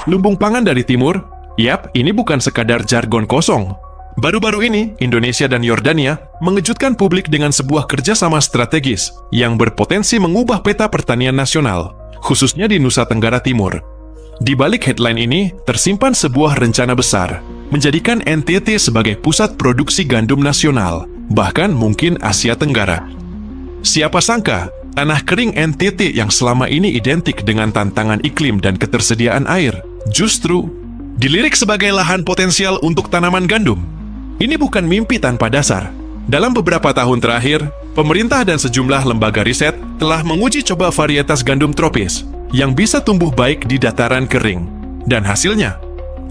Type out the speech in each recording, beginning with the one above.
Lumbung pangan dari timur? Yap, ini bukan sekadar jargon kosong. Baru-baru ini, Indonesia dan Yordania mengejutkan publik dengan sebuah kerjasama strategis yang berpotensi mengubah peta pertanian nasional, khususnya di Nusa Tenggara Timur. Di balik headline ini, tersimpan sebuah rencana besar, menjadikan NTT sebagai pusat produksi gandum nasional, bahkan mungkin Asia Tenggara. Siapa sangka, tanah kering NTT yang selama ini identik dengan tantangan iklim dan ketersediaan air, justru dilirik sebagai lahan potensial untuk tanaman gandum. Ini bukan mimpi tanpa dasar. Dalam beberapa tahun terakhir, pemerintah dan sejumlah lembaga riset telah menguji coba varietas gandum tropis yang bisa tumbuh baik di dataran kering. Dan hasilnya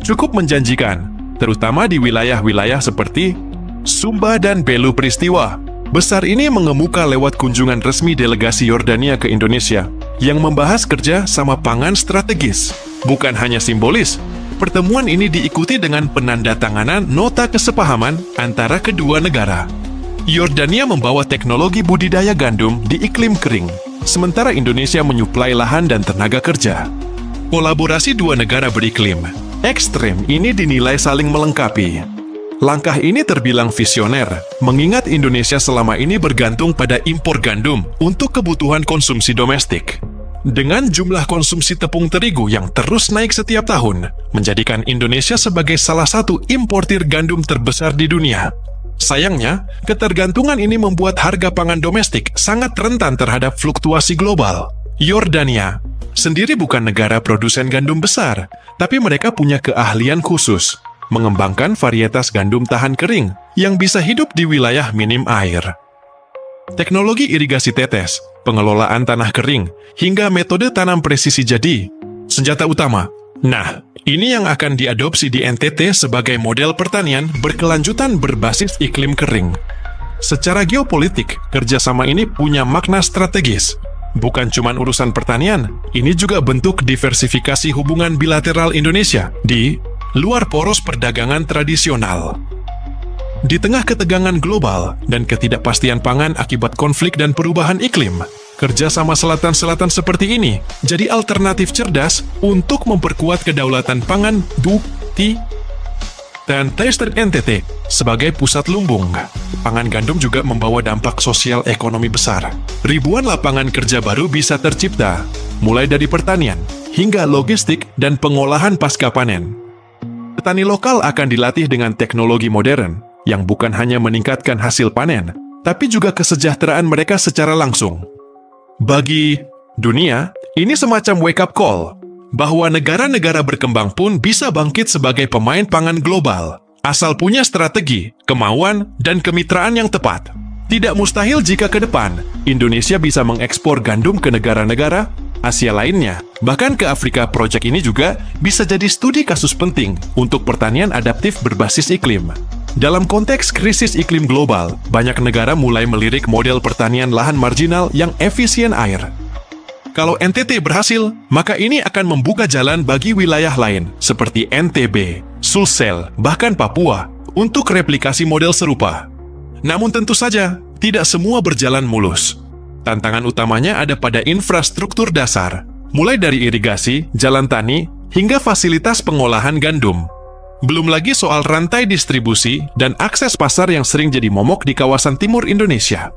cukup menjanjikan, terutama di wilayah-wilayah seperti Sumba dan Belu Peristiwa. Besar ini mengemuka lewat kunjungan resmi delegasi Yordania ke Indonesia yang membahas kerja sama pangan strategis. Bukan hanya simbolis, pertemuan ini diikuti dengan penandatanganan nota kesepahaman antara kedua negara. Yordania membawa teknologi budidaya gandum di iklim kering, sementara Indonesia menyuplai lahan dan tenaga kerja. Kolaborasi dua negara beriklim ekstrem ini dinilai saling melengkapi. Langkah ini terbilang visioner, mengingat Indonesia selama ini bergantung pada impor gandum untuk kebutuhan konsumsi domestik. Dengan jumlah konsumsi tepung terigu yang terus naik setiap tahun, menjadikan Indonesia sebagai salah satu importir gandum terbesar di dunia. Sayangnya, ketergantungan ini membuat harga pangan domestik sangat rentan terhadap fluktuasi global. Yordania sendiri bukan negara produsen gandum besar, tapi mereka punya keahlian khusus, mengembangkan varietas gandum tahan kering yang bisa hidup di wilayah minim air. Teknologi irigasi tetes, pengelolaan tanah kering, hingga metode tanam presisi jadi senjata utama. Nah, ini yang akan diadopsi di NTT sebagai model pertanian berkelanjutan berbasis iklim kering. Secara geopolitik, kerjasama ini punya makna strategis. Bukan cuma urusan pertanian, ini juga bentuk diversifikasi hubungan bilateral Indonesia di luar poros perdagangan tradisional. Di tengah ketegangan global dan ketidakpastian pangan akibat konflik dan perubahan iklim, kerjasama selatan-selatan seperti ini jadi alternatif cerdas untuk memperkuat kedaulatan pangan Bukti dan Tester NTT sebagai pusat lumbung. Pangan gandum juga membawa dampak sosial ekonomi besar. Ribuan lapangan kerja baru bisa tercipta, mulai dari pertanian hingga logistik dan pengolahan pasca panen. Petani lokal akan dilatih dengan teknologi modern yang bukan hanya meningkatkan hasil panen, tapi juga kesejahteraan mereka secara langsung. Bagi dunia, ini semacam wake-up call bahwa negara-negara berkembang pun bisa bangkit sebagai pemain pangan global, asal punya strategi, kemauan, dan kemitraan yang tepat. Tidak mustahil jika ke depan, Indonesia bisa mengekspor gandum ke negara-negara Asia lainnya, bahkan ke Afrika. Proyek ini juga bisa jadi studi kasus penting untuk pertanian adaptif berbasis iklim. Dalam konteks krisis iklim global, banyak negara mulai melirik model pertanian lahan marginal yang efisien air. Kalau NTT berhasil, maka ini akan membuka jalan bagi wilayah lain seperti NTB, Sulsel, bahkan Papua untuk replikasi model serupa. Namun tentu saja, tidak semua berjalan mulus. Tantangan utamanya ada pada infrastruktur dasar, mulai dari irigasi, jalan tani, hingga fasilitas pengolahan gandum. Belum lagi soal rantai distribusi dan akses pasar yang sering jadi momok di kawasan timur Indonesia.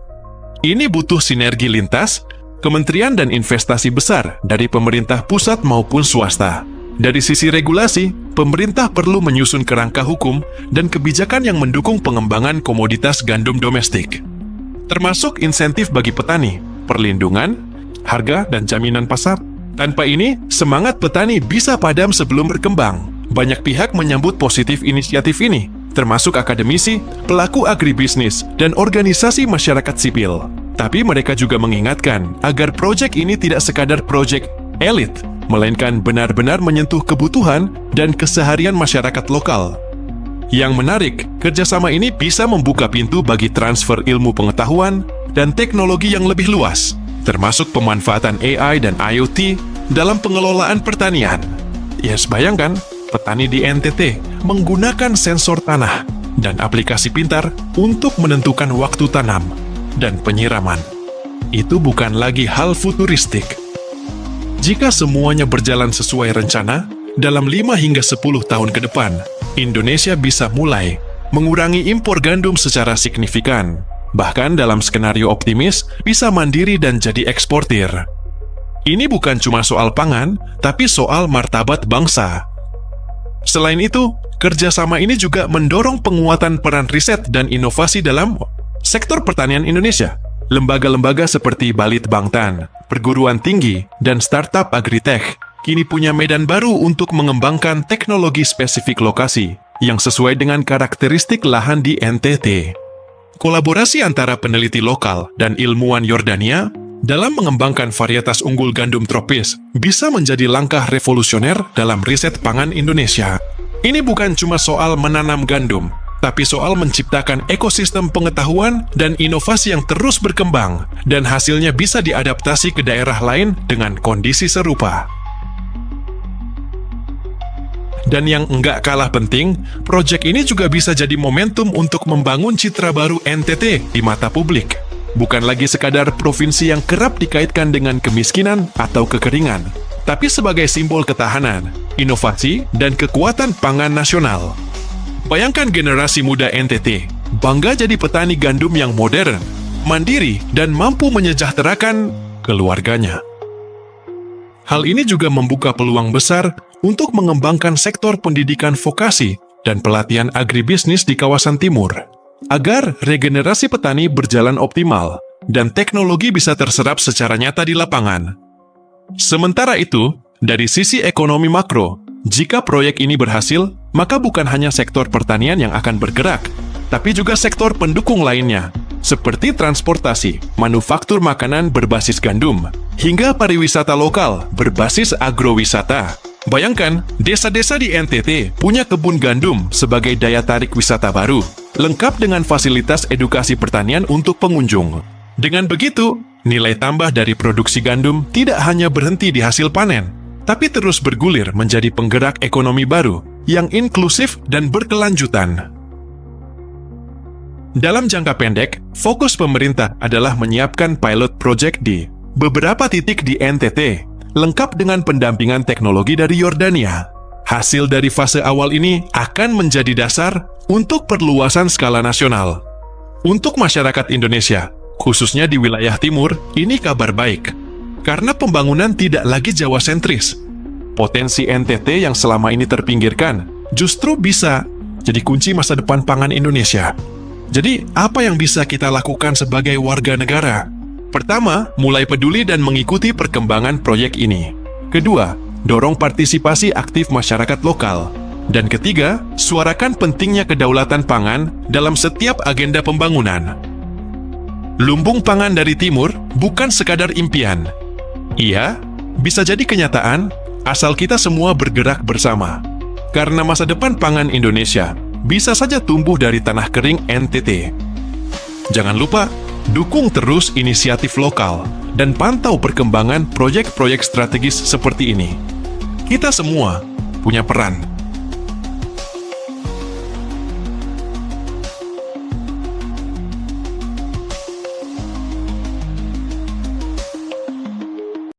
Ini butuh sinergi lintas, kementerian dan investasi besar dari pemerintah pusat maupun swasta. Dari sisi regulasi, pemerintah perlu menyusun kerangka hukum dan kebijakan yang mendukung pengembangan komoditas gandum domestik, termasuk insentif bagi petani, perlindungan, harga, dan jaminan pasar. Tanpa ini, semangat petani bisa padam sebelum berkembang. Banyak pihak menyambut positif inisiatif ini, termasuk akademisi, pelaku agribisnis, dan organisasi masyarakat sipil. Tapi mereka juga mengingatkan agar proyek ini tidak sekadar proyek elit, melainkan benar-benar menyentuh kebutuhan dan keseharian masyarakat lokal. Yang menarik, kerjasama ini bisa membuka pintu bagi transfer ilmu pengetahuan dan teknologi yang lebih luas, termasuk pemanfaatan AI dan IoT dalam pengelolaan pertanian. Yes, bayangkan, petani di NTT menggunakan sensor tanah dan aplikasi pintar untuk menentukan waktu tanam dan penyiraman. Itu bukan lagi hal futuristik. Jika semuanya berjalan sesuai rencana, dalam 5 hingga 10 tahun ke depan, Indonesia bisa mulai mengurangi impor gandum secara signifikan. Bahkan dalam skenario optimis, bisa mandiri dan jadi eksportir. Ini bukan cuma soal pangan, tapi soal martabat bangsa. Selain itu, kerjasama ini juga mendorong penguatan peran riset dan inovasi dalam sektor pertanian Indonesia. Lembaga-lembaga seperti Balitbangtan, perguruan tinggi, dan startup agritech kini punya medan baru untuk mengembangkan teknologi spesifik lokasi yang sesuai dengan karakteristik lahan di NTT. Kolaborasi antara peneliti lokal dan ilmuwan Yordania dalam mengembangkan varietas unggul gandum tropis bisa menjadi langkah revolusioner dalam riset pangan Indonesia. Ini bukan cuma soal menanam gandum, tapi soal menciptakan ekosistem pengetahuan dan inovasi yang terus berkembang dan hasilnya bisa diadaptasi ke daerah lain dengan kondisi serupa. Dan yang enggak kalah penting, proyek ini juga bisa jadi momentum untuk membangun citra baru NTT di mata publik. Bukan lagi sekadar provinsi yang kerap dikaitkan dengan kemiskinan atau kekeringan, tapi sebagai simbol ketahanan, inovasi, dan kekuatan pangan nasional. Bayangkan generasi muda NTT, bangga jadi petani gandum yang modern, mandiri, dan mampu menyejahterakan keluarganya. Hal ini juga membuka peluang besar untuk mengembangkan sektor pendidikan vokasi dan pelatihan agribisnis di kawasan timur, agar regenerasi petani berjalan optimal dan teknologi bisa terserap secara nyata di lapangan. Sementara itu, dari sisi ekonomi makro, jika proyek ini berhasil, maka bukan hanya sektor pertanian yang akan bergerak, tapi juga sektor pendukung lainnya, seperti transportasi, manufaktur makanan berbasis gandum, hingga pariwisata lokal berbasis agrowisata. Bayangkan, desa-desa di NTT punya kebun gandum sebagai daya tarik wisata baru, lengkap dengan fasilitas edukasi pertanian untuk pengunjung. Dengan begitu, nilai tambah dari produksi gandum tidak hanya berhenti di hasil panen, tapi terus bergulir menjadi penggerak ekonomi baru yang inklusif dan berkelanjutan. Dalam jangka pendek, fokus pemerintah adalah menyiapkan pilot project di beberapa titik di NTT, lengkap dengan pendampingan teknologi dari Yordania. Hasil dari fase awal ini akan menjadi dasar untuk perluasan skala nasional. Untuk masyarakat Indonesia, khususnya di wilayah timur, ini kabar baik. Karena pembangunan tidak lagi Jawa sentris. Potensi NTT yang selama ini terpinggirkan justru bisa jadi kunci masa depan pangan Indonesia. Jadi, apa yang bisa kita lakukan sebagai warga negara? Pertama, mulai peduli dan mengikuti perkembangan proyek ini. Kedua, dorong partisipasi aktif masyarakat lokal. Dan ketiga, suarakan pentingnya kedaulatan pangan dalam setiap agenda pembangunan. Lumbung pangan dari timur bukan sekadar impian. Ia bisa jadi kenyataan asal kita semua bergerak bersama. Karena masa depan pangan Indonesia bisa saja tumbuh dari tanah kering NTT. Jangan lupa, dukung terus inisiatif lokal dan pantau perkembangan proyek-proyek strategis seperti ini. Kita semua punya peran